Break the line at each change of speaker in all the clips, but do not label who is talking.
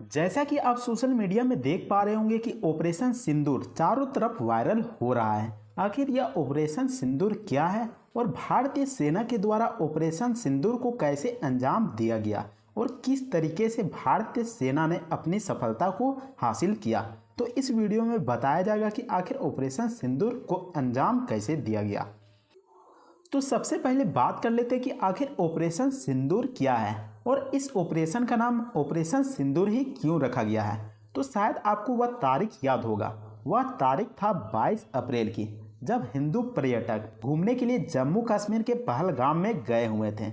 जैसा कि आप सोशल मीडिया में देख पा रहे होंगे कि ऑपरेशन सिंदूर चारों तरफ वायरल हो रहा है। आखिर यह ऑपरेशन सिंदूर क्या है और भारतीय सेना के द्वारा ऑपरेशन सिंदूर को कैसे अंजाम दिया गया और किस तरीके से भारतीय सेना ने अपनी सफलता को हासिल किया, तो इस वीडियो में बताया जाएगा कि आखिर ऑपरेशन सिंदूर को अंजाम कैसे दिया गया। तो सबसे पहले बात कर लेते हैं कि आखिर ऑपरेशन सिंदूर क्या है और इस ऑपरेशन का नाम ऑपरेशन सिंदूर ही क्यों रखा गया है। तो शायद आपको वह तारीख याद होगा। वह तारीख था 22 अप्रैल की, जब हिंदू पर्यटक घूमने के लिए जम्मू कश्मीर के पहलगाम में गए हुए थे।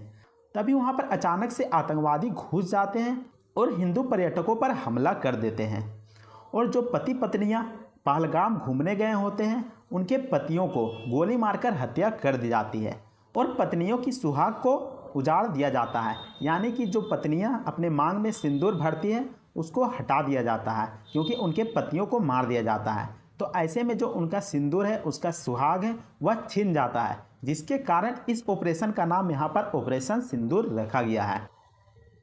तभी वहां पर अचानक से आतंकवादी घुस जाते हैं और हिंदू पर्यटकों पर हमला कर देते हैं। और जो पति पत्नियां पहलगाम घूमने गए होते हैं, उनके पतियों को गोली मारकर हत्या कर दी जाती है और पत्नियों की सुहाग को उजाड़ दिया जाता है। यानी कि जो पत्नियां अपने मांग में सिंदूर भरती हैं उसको हटा दिया जाता है, क्योंकि उनके पतियों को मार दिया जाता है। तो ऐसे में जो उनका सिंदूर है, उसका सुहाग है, वह छिन जाता है, जिसके कारण इस ऑपरेशन का नाम यहाँ पर ऑपरेशन सिंदूर रखा गया है।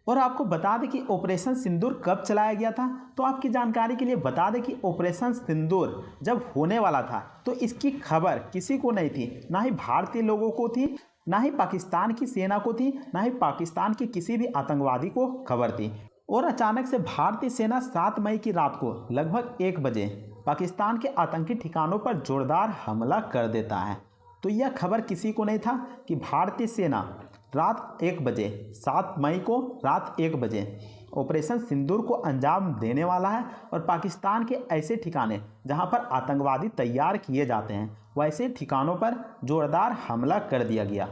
और आपको बता दें कि ऑपरेशन सिंदूर कब चलाया गया था। तो आपकी जानकारी के लिए बता दें कि ऑपरेशन सिंदूर जब होने वाला था तो इसकी खबर किसी को नहीं थी, ना ही भारतीय लोगों को थी, ना ही पाकिस्तान की सेना को थी, ना ही पाकिस्तान के किसी भी आतंकवादी को खबर थी। और अचानक से भारतीय सेना 7 मई की रात को लगभग 1 बजे पाकिस्तान के आतंकी ठिकानों पर जोरदार हमला कर देता है। तो यह खबर किसी को नहीं था कि भारतीय सेना रात 1 बजे 7 मई को रात 1 बजे ऑपरेशन सिंदूर को अंजाम देने वाला है और पाकिस्तान के ऐसे ठिकाने जहां पर आतंकवादी तैयार किए जाते हैं, वैसे ठिकानों पर जोरदार हमला कर दिया गया।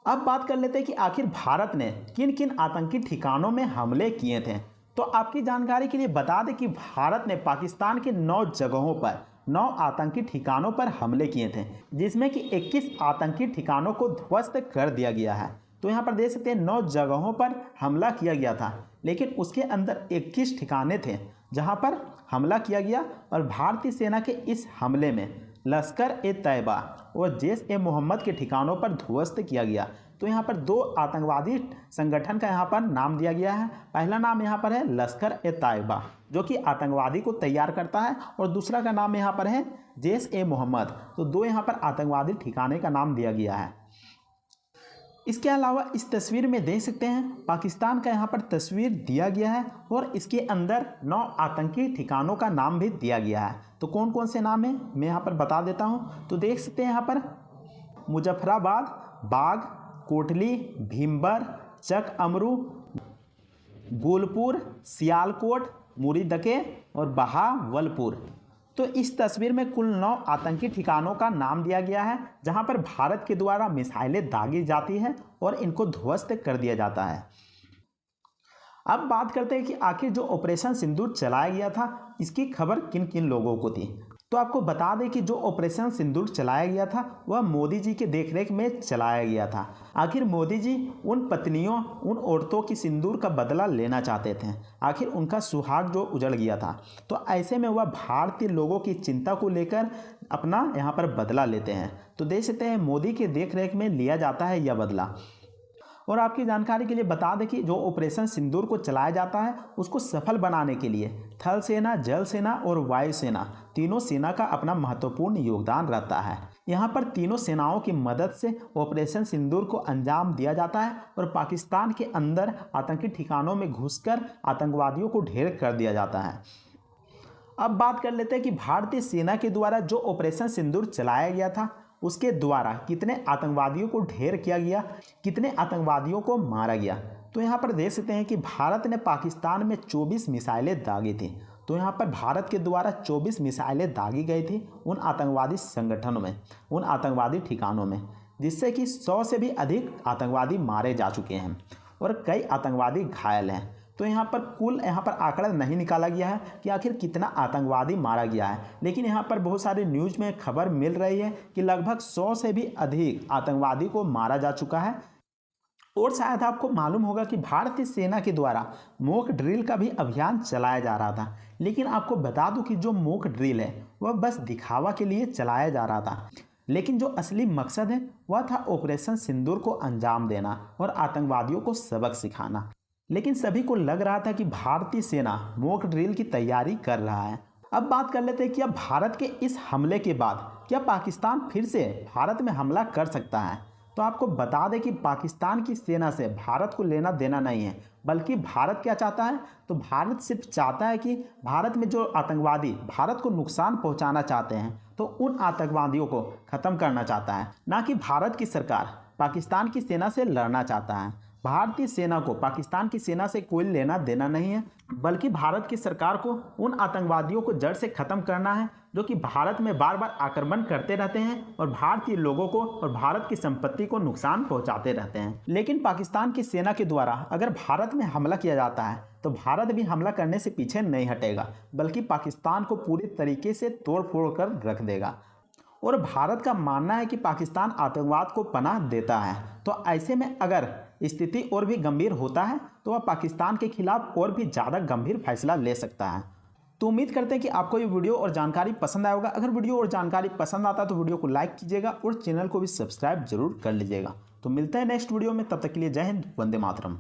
अब बात कर लेते हैं कि आखिर भारत ने किन किन आतंकी ठिकानों में हमले किए थे। तो आपकी जानकारी के लिए बता दें कि भारत ने पाकिस्तान के 9 जगहों पर 9 आतंकी ठिकानों पर हमले किए थे, जिसमें कि 21 आतंकी ठिकानों को ध्वस्त कर दिया गया है। तो यहाँ पर देख सकते हैं 9 जगहों पर हमला किया गया था, लेकिन उसके अंदर 21 ठिकाने थे जहाँ पर हमला किया गया। और भारतीय सेना के इस हमले में लश्कर-ए-तैयबा और जैश-ए-मोहम्मद के ठिकानों पर ध्वस्त किया गया। तो यहाँ पर 2 आतंकवादी संगठन का यहाँ पर नाम दिया गया है। पहला नाम यहाँ पर है लश्कर-ए-तैयबा, जो कि आतंकवादी को तैयार करता है, और दूसरा का नाम यहाँ पर है जैश-ए-मोहम्मद। तो 2 यहाँ पर आतंकवादी ठिकाने का नाम दिया गया है। इसके अलावा इस तस्वीर में देख सकते हैं पाकिस्तान का यहाँ पर तस्वीर दिया गया है और इसके अंदर 9 आतंकी ठिकानों का नाम भी दिया गया है। तो कौन कौन से नाम है मैं यहाँ पर बता देता हूँ। तो देख सकते हैं यहाँ पर मुजफ्फराबाद, बाग, कोटली, भीमबर, चक अमरू, गुलपुर, सियालकोट, मुरीदके और बहावलपुर। तो इस तस्वीर में कुल 9 आतंकी ठिकानों का नाम दिया गया है, जहां पर भारत के द्वारा मिसाइलें दागी जाती हैं और इनको ध्वस्त कर दिया जाता है। अब बात करते हैं कि आखिर जो ऑपरेशन सिंदूर चलाया गया था, इसकी खबर किन किन लोगों को थी। तो आपको बता दें कि जो ऑपरेशन सिंदूर चलाया गया था वह मोदी जी के देखरेख में चलाया गया था। आखिर मोदी जी उन पत्नियों, उन औरतों की सिंदूर का बदला लेना चाहते थे। आखिर उनका सुहाग जो उजड़ गया था, तो ऐसे में वह भारतीय लोगों की चिंता को लेकर अपना यहाँ पर बदला लेते हैं। तो देख सकते हैं मोदी के देखरेख में लिया जाता है यह बदला। और आपकी जानकारी के लिए बता दें कि जो ऑपरेशन सिंदूर को चलाया जाता है, उसको सफल बनाने के लिए थल सेना, जल सेना और वायु सेना, तीनों सेना का अपना महत्वपूर्ण योगदान रहता है। यहाँ पर तीनों सेनाओं की मदद से ऑपरेशन सिंदूर को अंजाम दिया जाता है और पाकिस्तान के अंदर आतंकी ठिकानों में घुसकर आतंकवादियों को ढेर कर दिया जाता है। अब बात कर लेते हैं कि भारतीय सेना के द्वारा जो ऑपरेशन सिंदूर चलाया गया था, उसके द्वारा कितने आतंकवादियों को ढेर किया गया, कितने आतंकवादियों को मारा गया। तो यहाँ पर देख सकते हैं कि भारत ने पाकिस्तान में 24 मिसाइलें दागी थी। तो यहाँ पर भारत के द्वारा 24 मिसाइलें दागी गई थी उन आतंकवादी संगठनों में, उन आतंकवादी ठिकानों में, जिससे कि 100 से भी अधिक आतंकवादी मारे जा चुके हैं और कई आतंकवादी घायल हैं। तो यहाँ पर कुल आंकड़ा नहीं निकाला गया है कि आखिर कितना आतंकवादी मारा गया है, लेकिन यहाँ पर बहुत सारे न्यूज़ में खबर मिल रही है कि लगभग 100 से भी अधिक आतंकवादी को मारा जा चुका है। और शायद आपको मालूम होगा कि भारतीय सेना के द्वारा मॉक ड्रिल का भी अभियान चलाया जा रहा था, लेकिन आपको बता दूं कि जो मॉक ड्रिल है वह बस दिखावा के लिए चलाया जा रहा था, लेकिन जो असली मकसद है वह था ऑपरेशन सिंदूर को अंजाम देना और आतंकवादियों को सबक सिखाना। लेकिन सभी को लग रहा था कि भारतीय सेना मॉक ड्रिल की तैयारी कर रहा है। अब बात कर लेते हैं कि अब भारत के इस हमले के बाद क्या पाकिस्तान फिर से भारत में हमला कर सकता है। तो आपको बता दें कि पाकिस्तान की सेना से भारत को लेना देना नहीं है, बल्कि भारत क्या चाहता है, तो भारत सिर्फ चाहता है कि भारत में जो आतंकवादी भारत को नुकसान पहुंचाना चाहते हैं तो उन आतंकवादियों को ख़त्म करना चाहता है, ना कि भारत की सरकार पाकिस्तान की सेना से लड़ना चाहता है। भारतीय सेना को पाकिस्तान की सेना से कोई लेना देना नहीं है, बल्कि भारत की सरकार को उन आतंकवादियों को जड़ से ख़त्म करना है जो कि भारत में बार बार आक्रमण करते रहते हैं और भारतीय लोगों को और भारत की संपत्ति को नुकसान पहुंचाते रहते हैं। लेकिन पाकिस्तान की सेना के द्वारा अगर भारत में हमला किया जाता है तो भारत भी हमला करने से पीछे नहीं हटेगा, बल्कि पाकिस्तान को पूरी तरीके से तोड़ फोड़ कर रख देगा। और भारत का मानना है कि पाकिस्तान आतंकवाद को पनाह देता है, तो ऐसे में अगर स्थिति और भी गंभीर होता है तो वह पाकिस्तान के खिलाफ और भी ज़्यादा गंभीर फैसला ले सकता है। तो उम्मीद करते हैं कि आपको ये वीडियो और जानकारी पसंद आया होगा। अगर वीडियो और जानकारी पसंद आता है तो वीडियो को लाइक कीजिएगा और चैनल को भी सब्सक्राइब जरूर कर लीजिएगा। तो मिलते हैं नेक्स्ट वीडियो में, तब तक के लिए जय हिंद, वंदे मातरम।